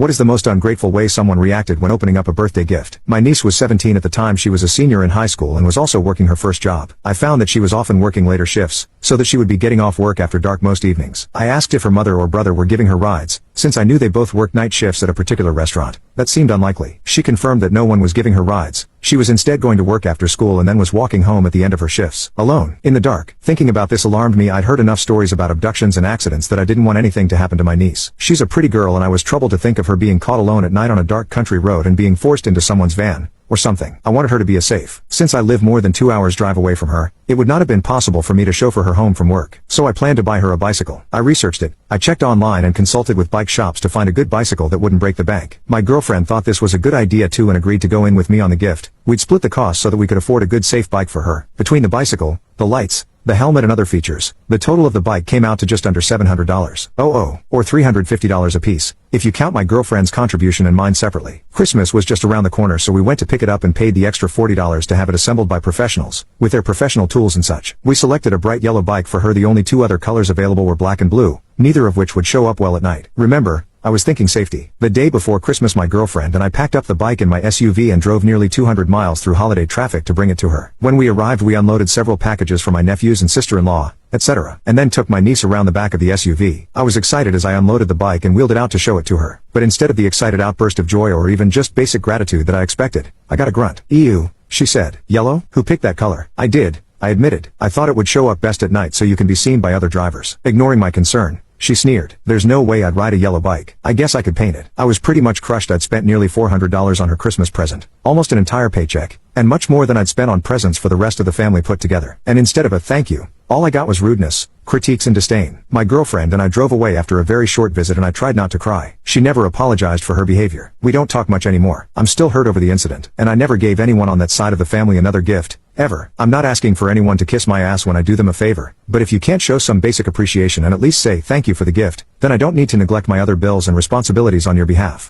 What is the most ungrateful way someone reacted when opening up a birthday gift? My niece was 17 at the time. She was a senior in high school and was also working her first job. I found that she was often working later shifts, so that she would be getting off work after dark most evenings. I asked if her mother or brother were giving her rides, since I knew they both worked night shifts at a particular restaurant. That seemed unlikely. She confirmed that no one was giving her rides. She was instead going to work after school and then was walking home at the end of her shifts, alone, in the dark. Thinking about this alarmed me. I'd heard enough stories about abductions and accidents that I didn't want anything to happen to my niece. She's a pretty girl and I was troubled to think of her being caught alone at night on a dark country road and being forced into someone's van, or something. I wanted her to be safe. Since I live more than 2 hours drive away from her, it would not have been possible for me to chauffeur her home from work. So I planned to buy her a bicycle. I researched it. I checked online and consulted with bike shops to find a good bicycle that wouldn't break the bank. My girlfriend thought this was a good idea too and agreed to go in with me on the gift. We'd split the cost so that we could afford a good safe bike for her. Between the bicycle, the lights, the helmet and other features, the total of the bike came out to just under $700. Or $350 a piece, if you count my girlfriend's contribution and mine separately. Christmas was just around the corner, so we went to pick it up and paid the extra $40 to have it assembled by professionals, with their professional tools and such. We selected a bright yellow bike for her. The only two other colors available were black and blue, neither of which would show up well at night. Remember, I was thinking safety. The day before Christmas, my girlfriend and I packed up the bike in my SUV and drove nearly 200 miles through holiday traffic to bring it to her. When we arrived, we unloaded several packages for my nephews and sister-in-law, etc., and then took my niece around the back of the SUV. I was excited as I unloaded the bike and wheeled it out to show it to her. But instead of the excited outburst of joy or even just basic gratitude that I expected, I got a grunt. "Ew," she said. "Yellow? Who picked that color?" "I did," I admitted. "I thought it would show up best at night so you can be seen by other drivers." Ignoring my concern, she sneered. "There's no way I'd ride a yellow bike. I guess I could paint it." I was pretty much crushed. I'd spent nearly $400 on her Christmas present, almost an entire paycheck, and much more than I'd spent on presents for the rest of the family put together. And instead of a thank you, all I got was rudeness, critiques and disdain. My girlfriend and I drove away after a very short visit and I tried not to cry. She never apologized for her behavior. We don't talk much anymore. I'm still hurt over the incident, and I never gave anyone on that side of the family another gift, ever. I'm not asking for anyone to kiss my ass when I do them a favor, but if you can't show some basic appreciation and at least say thank you for the gift, then I don't need to neglect my other bills and responsibilities on your behalf.